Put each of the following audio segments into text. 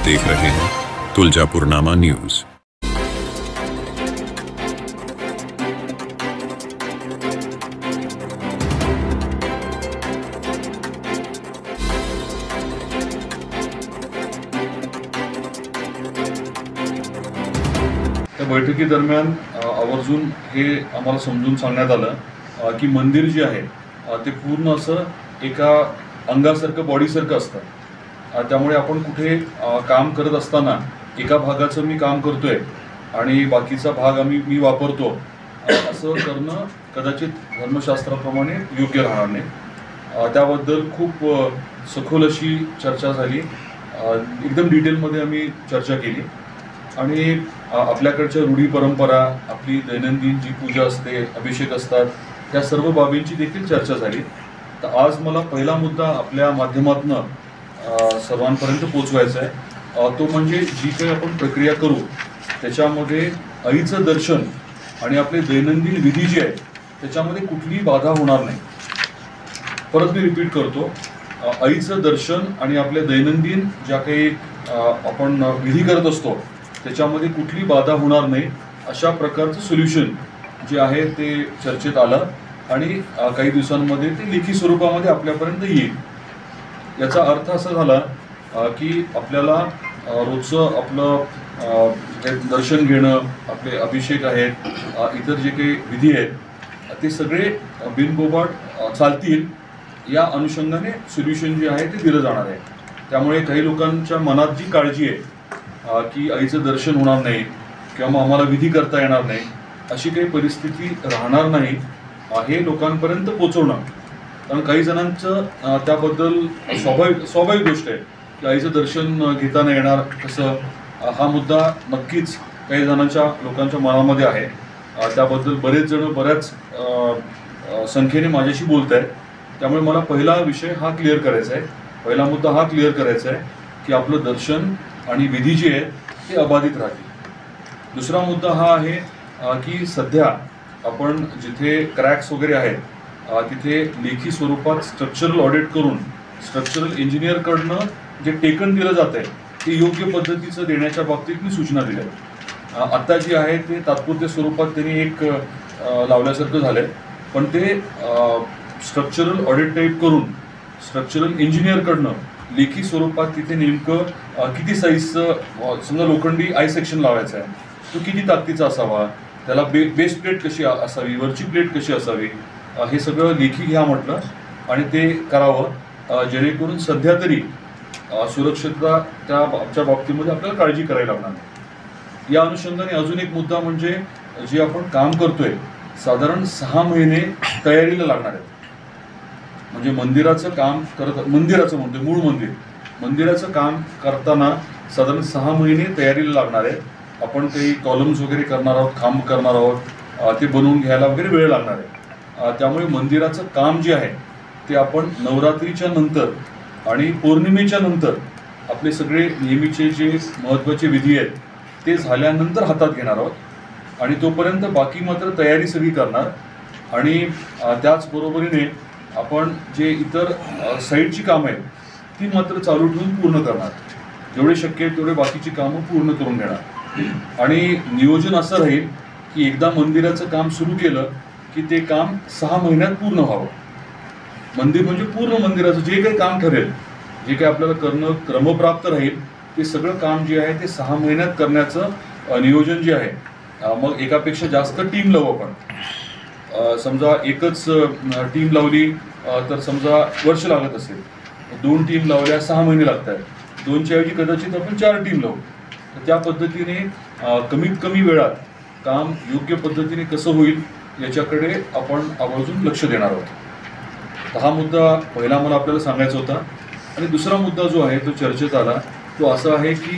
देख रहे हैं तुलजापुरनामा न्यूज। त्या बैठकीदरम्यान आवर्जून हे आम्हाला समजून सांगण्यात आलं की मंदिर जे आहे ते पूर्ण असं एका अंगासारखं बॉडीसारखं असतं। त्यामुळे आपण कुठे काम करत असताना एका भागाचं मी काम करतोय आणि बाकीचा भाग मी वापरतो असं करणं कदाचित धर्मशास्त्राप्रमाणे योग्य राहणार नाही। त्याबद्दल खूप सखोल अशी चर्चा झाली, एकदम डिटेलमध्ये आम्ही चर्चा केली आणि आपल्याकडच्या रूढी परंपरा, आपली दैनंदिन जी पूजा असते, अभिषेक असतात, त्या सर्व बाबींची देखील चर्चा झाली। तर आज मला पहिला मुद्दा आपल्या माध्यमातून सर्वांपर्यंत पोहोचवायचा आहे, तो म्हणजे जी काही आपण प्रक्रिया करू त्याच्यामध्ये आईचं दर्शन आणि आपले दैनंदिन विधी जे आहे त्याच्यामध्ये कुठलीही बाधा होणार नाही। परत मी रिपीट करतो, आईचं दर्शन आणि आपल्या दैनंदिन ज्या काही आपण विधी करत असतो त्याच्यामध्ये कुठली बाधा होणार नाही अशा प्रकारचं सोल्युशन जे आहे ते चर्चेत आलं आणि काही दिवसांमध्ये ते लेखी स्वरूपामध्ये आपल्यापर्यंत येईल। याचा अर्थ असा झाला की आपल्याला रोजचं आपलं दर्शन घेणं, आपले अभिषेक आहेत, इतर जे काही विधी आहेत ते सगळे बिनबोबाट चालतील या अनुषंगाने सोल्युशन जे आहे ते दिलं जाणार आहे। त्यामुळे काही लोकांच्या मनात जी काळजी आहे की आईचं दर्शन होणार नाही किंवा मग आम्हाला विधी करता येणार नाही अशी काही परिस्थिती राहणार नाही हे लोकांपर्यंत पोचवणं। कारण काही जणांचं त्याबद्दल स्वाभाविक गोष्ट आहे की आईचं दर्शन घेता नाही येणार कसं, हा मुद्दा नक्कीच काही जणांच्या लोकांच्या मनामध्ये आहे। त्याबद्दल बरेच जण बऱ्याच संख्येने माझ्याशी बोलत आहेत। त्यामुळे मला पहिला विषय हा क्लिअर करायचा आहे, पहिला मुद्दा हा क्लिअर करायचा आहे की आपलं दर्शन आणि विधी जे आहेत ते अबाधित राहतील। दुसरा मुद्दा हा आहे की सध्या आपण जिथे क्रॅक्स वगैरे आहेत तिथे लेखी स्वरूपात स्ट्रक्चरल ऑडिट करून स्ट्रक्चरल इंजिनियरकडनं जे टेकन दिलं जात आहे ते योग्य पद्धतीचं देण्याच्या बाबतीत मी सूचना दिल्या आहेत। आत्ता जी आहे ते तात्पुरत्या स्वरूपात त्यांनी एक लावल्यासारखं झालं आहे, पण ते स्ट्रक्चरल ऑडिट टाईप करून स्ट्रक्चरल इंजिनियरकडनं लेखी स्वरूपात तिथे नेमकं किती साईजचं समजा लोखंडी आय सेक्शन लावायचं आहे, तो किती ताकदीचा असावा, त्याला बेस प्लेट कशी असावी, वरची प्लेट कशी असावी, हे सगळं लेखी घ्या म्हटलं आणि ते करावं जेणेकरून सध्या तरी सुरक्षितता त्याच्या बाबतीमध्ये आपल्याला काळजी करायला लागणार नाही। या अनुषंगाने अजून एक मुद्दा म्हणजे जे आपण काम करतोय साधारण 6 महिने तयारीला लागणार आहेत। म्हणजे मंदिराचं काम करत, मंदिराचं म्हणतोय मूळ मंदिराचं काम करताना साधारण 6 महिने तयारीला लागणार आहे। आपण काही कॉलम्स वगैरे करणार आहोत, खांब करणार आहोत, ते बनवून घ्यायला वगैरे वेळ लागणार आहे। त्यामुळे मंदिराचं काम जे आहे ते आपण नवरात्रीच्या नंतर आणि पौर्णिमेच्या नंतर आपले सगळे नेहमीचे जे महत्त्वाचे विधी आहेत ते झाल्यानंतर हातात घेणार आहोत आणि तोपर्यंत बाकी मात्र तयारी सगळी करणार आणि त्याचबरोबरीने आपण जे इतर साईडची कामं आहेत ती मात्र चालू ठेवून पूर्ण करणार, जेवढे शक्य आहे तेवढे बाकीची कामं पूर्ण करून घेणार। आणि नियोजन असं राहील की एकदा मंदिराचं काम सुरू केलं की ते काम 6 महिन्यात पूर्ण व्हावं। मंदिर म्हणजे पूर्ण मंदिराचं जे काही काम ठरेल, जे काही आपल्याला करणं क्रमप्राप्त राहील ते सगळं काम जे आहे ते 6 महिन्यात करण्याचं नियोजन जे आहे। मग एकापेक्षा जास्त टीम लावू आपण, समजा एकच टीम लावली तर समजा वर्ष लागत असेल, 2 टीम लावल्या 6 महिने लागत आहेत, 2च्या ऐवजी कदाचित आपण 4 टीम लावू। तर त्या पद्धतीने कमीत कमी वेळात काम योग्य पद्धतीने कसं होईल याच्याकडे आपण आवर्जून लक्ष देणार आहोत। तर हा मुद्दा पहिला मला आपल्याला सांगायचा होता। आणि दुसरा मुद्दा जो आहे तो चर्चेत आला तो असा आहे की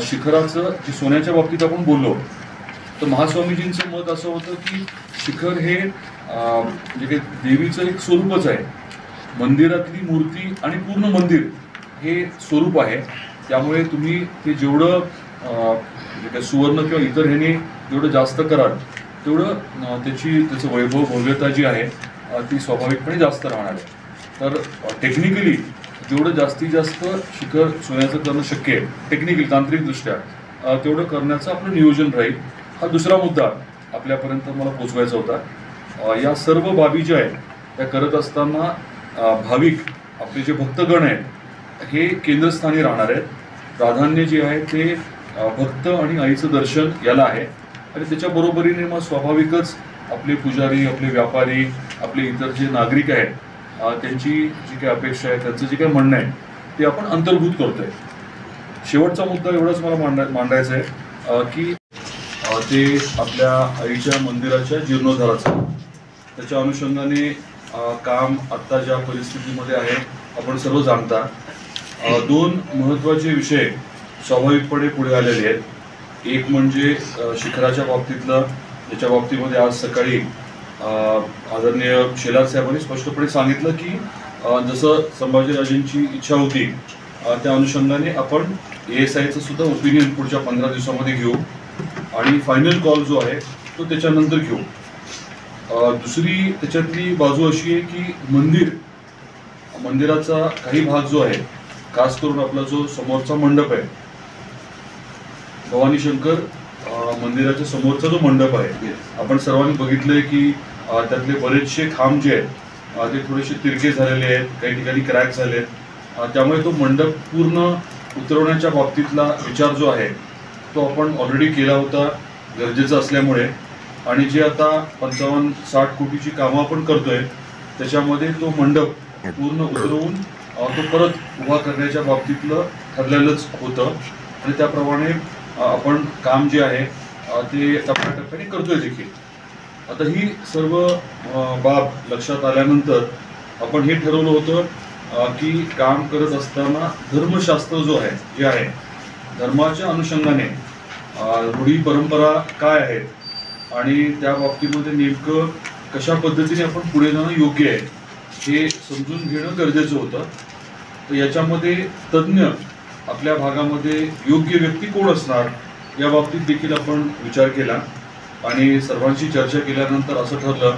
शिखराचं जे सोन्याच्या बाबतीत आपण बोललो तर महास्वामीजींचं मत असं होतं की शिखर हे जे काही देवीचं एक स्वरूपच आहे, मंदिरातली मूर्ती आणि पूर्ण मंदिर हे स्वरूप आहे। त्यामुळे तुम्ही ते जेवढं जे काही सुवर्ण किंवा इतर ह्याने जेवढं जास्त कराल तेवढं त्याचं वैभव भव्यता जी आहे ती स्वाभाविकपणे जास्त राहणार आहे। तर टेक्निकली जेवढं जास्तीत जास्त शिखर सोन्याचं करणं शक्य आहे टेक्निकल तांत्रिकदृष्ट्या तेवढं करण्याचं आपलं नियोजन राहील. हा दुसरा मुद्दा आपल्यापर्यंत मला पोचवायचा होता. या सर्व बाबी ज्या आहेत त्या करत असताना भाविक आपले जे भक्तगण आहेत हे केंद्रस्थानी राहणार आहेत. प्राधान्य जे आहे ते भक्त आणि आईचं दर्शन याला आहे आणि त्याच्या बरोबरीने मग स्वाभाविकच आपले पुजारी, आपले व्यापारी, आपले इतर जे नागरिक आहेत त्यांची जी काही अपेक्षा आहे, त्यांचं जे काही म्हणणं आहे ते आपण अंतर्भूत करतोय. शेवटचा मुद्दा एवढाच मला मांडायचा आहे की ते आपल्या आईच्या मंदिराच्या जीर्णोद्धाराचा, त्याच्या अनुषंगाने काम आत्ता ज्या परिस्थितीमध्ये आहे आपण सर्व जाणता. दोन महत्त्वाचे विषय स्वाभाविकपणे पुढे आलेले आहेत. एक म्हणजे शिखराच्या बाबतीतलं, ज्याच्या बाबतीमध्ये आज सकाळी आदरणीय शेलार साहेबांनी स्पष्टपणे सांगितलं की जसं संभाजीराजेंची इच्छा होती त्या अनुषंगाने आपण ASIचं सुद्धा ओपिनियन पुढच्या 15 दिवसामध्ये घेऊ आणि फायनल कॉल जो आहे तो त्याच्यानंतर घेऊ. दुसरी त्याच्यातली बाजू अशी आहे की मंदिराचा काही भाग जो आहे, खास करून आपला जो समोरचा मंडप आहे, भवानी शंकर मंदिराच्या समोरचा जो मंडप आहे, आपण सर्वांनी बघितलंय की त्यातले बरेचसे खांब जे आहेत ते थोडेसे तिरके झालेले आहेत, काही ठिकाणी क्रॅक झाले आहेत. त्यामुळे तो मंडप पूर्ण उतरवण्याच्या बाबतीतला विचार जो आहे तो आपण ऑलरेडी केला होता गरजेचं असल्यामुळे. आणि जे आता 55-60 कोटीची कामं आपण करतोय त्याच्यामध्ये तो मंडप पूर्ण उतरवून तो परत उभा करण्याच्या बाबतीतलं ठरलेलंच होतं आणि त्याप्रमाणे आपण काम जे आहे ते टप्प्याटप्प्याने करतोय देखील. आता ही सर्व बाब लक्षात आल्यानंतर आपण हे ठरवलं होतं की काम करत असताना धर्मशास्त्र जो आहे, जे आहे धर्माच्या अनुषंगाने रूढी परंपरा काय आहेत आणि त्या बाबतीमध्ये नेमकं कशा पद्धतीने आपण पुढे जाणं योग्य आहे हे समजून घेणं गरजेचं होतं. तर याच्यामध्ये तज्ज्ञ आपल्या भागामध्ये योग्य व्यक्ती कोण असणार या बाबतीत देखील आपण विचार केला आणि सर्वांशी चर्चा केल्यानंतर असं ठरलं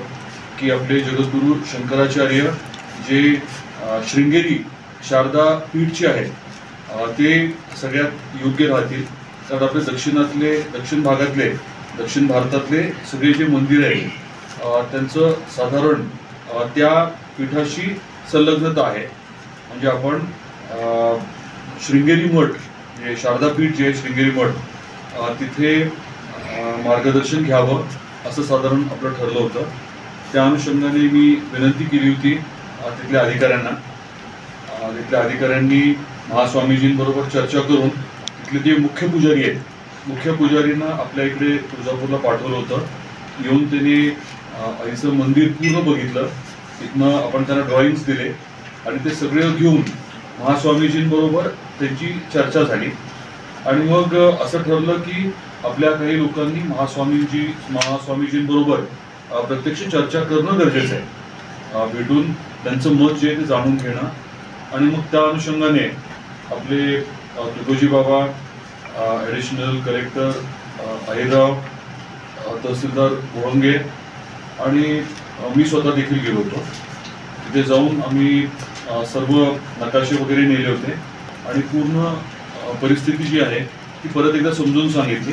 की आपले जगद्गुरू शंकराचार्य जे शृंगेरी शारदा पीठचे आहेत ते सगळ्यात योग्य राहतील. कारण आपले दक्षिण भारतातले सगळे जे मंदिर आहे त्यांचं साधारण त्या पीठाशी संलग्नता आहे. म्हणजे आपण शृंगेरी मठ, जे शारदा पीठ जे आहे शृंगेरी मठ, तिथे मार्गदर्शन घ्यावं असं साधारण आपलं ठरलं होतं. त्या अनुषंगाने मी विनंती केली होती तिथल्या अधिकाऱ्यांनी महास्वामीजींबरोबर चर्चा करून तिथले जे मुख्य पुजारी आहेत, मुख्य पुजारींना आपल्या इकडे तुळजापूरला पाठवलं होतं. येऊन त्यांनी आईचं मंदिर पूर्ण बघितलं. तिथनं आपण त्यांना ड्रॉइंग्स दिले आणि ते सगळे घेऊन महास्वामीजींबरोबर त्यांची चर्चा झाली आणि मग असं ठरलं की आपल्या काही लोकांनी महास्वामीजींबरोबर प्रत्यक्ष चर्चा करणं गरजेचं आहे, भेटून त्यांचं मत जे आहे ते जाणून घेणं. आणि मग त्या अनुषंगाने आपले तुकोजी बाबा, ॲडिशनल कलेक्टर अहिरराव, तहसीलदार गोळंगे आणि मी स्वतः देखील गेलो होतो. तिथे जाऊन आम्ही सर्व नकाशे वगैरे नेले होते आणि पूर्ण परिस्थिती जी आहे ती परत एकदा समजून सांगितली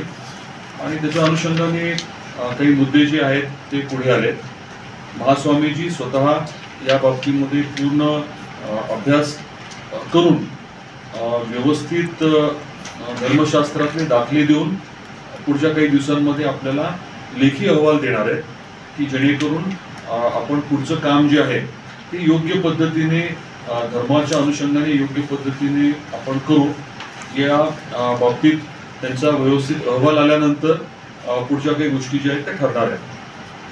आणि त्याच्या अनुषंगाने काही मुद्दे जे आहेत ते पुढे आले. महास्वामीजी स्वतः या बाबतीमध्ये पूर्ण अभ्यास करून व्यवस्थित धर्मशास्त्रातले दाखले देऊन पुढच्या काही दिवसांमध्ये आपल्याला लेखी अहवाल देणार आहेत की जेणेकरून आपण पुढचं काम जे आहे ते योग्य पद्धतीने धर्माच्या अनुषंगाने योग्य पद्धतीने आपण करू. या बाबतीत त्यांचा व्यवस्थित अहवाल आल्यानंतर पुढच्या काही गोष्टी ज्या आहेत त्या ठरणार आहेत.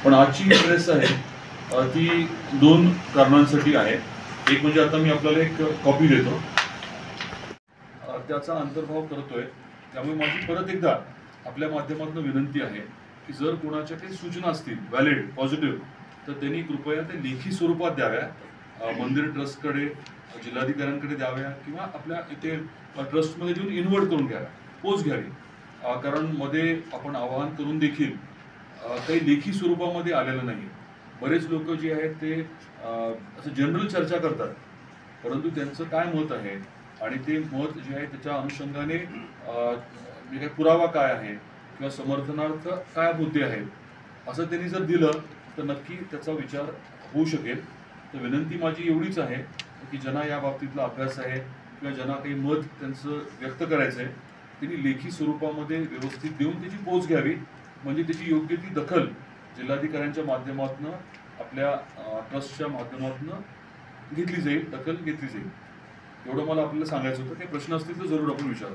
पण आजची प्रेस आहे ती 2 कारणांसाठी आहे. एक म्हणजे आता मी आपल्याला एक कॉपी देतो, त्याचा अंतर्भाव करतोय. त्यामुळे माझी परत एकदा आपल्या माध्यमातून विनंती आहे की जर कोणाच्या काही सूचना असतील व्हॅलिड, पॉझिटिव्ह, तर त्यांनी कृपया ते लेखी स्वरूपात द्याव्या. मंदिर ट्रस्टकडे, जिल्हाधिकाऱ्यांकडे द्याव्या किंवा आपल्या इथे ट्रस्टमध्ये देऊन इन्व्हर्ट करून घ्याव्या, पोच घ्यावी. कारण मध्ये आपण आवाहन करून देखील काही लेखी स्वरूपामध्ये आलेलं नाही. बरेच लोक जे आहेत ते असं जनरल चर्चा करतात परंतु त्यांचं काय मत आहे आणि ते मत जे आहे त्याच्या अनुषंगाने जे काही पुरावा काय आहे किंवा समर्थनार्थ काय मुद्दे आहेत असं त्यांनी जर दिलं तर नक्की त्याचा विचार होऊ शकेल. तर विनंती माझी एवढीच आहे की ज्यांना या बाबतीतला अभ्यास आहे किंवा ज्यांना काही मत त्यांचं व्यक्त करायचं आहे त्यांनी लेखी स्वरूपामध्ये व्यवस्थित देऊन त्याची पोच घ्यावी, म्हणजे त्याची योग्य ती दखल जिल्हाधिकाऱ्यांच्या माध्यमातून आपल्या ट्रस्टच्या माध्यमातून घेतली जाईल, दखल घेतली जाईल. एवढं मला आपल्याला सांगायचं होतं. काही प्रश्न असतील तर जरूर आपण विचारा.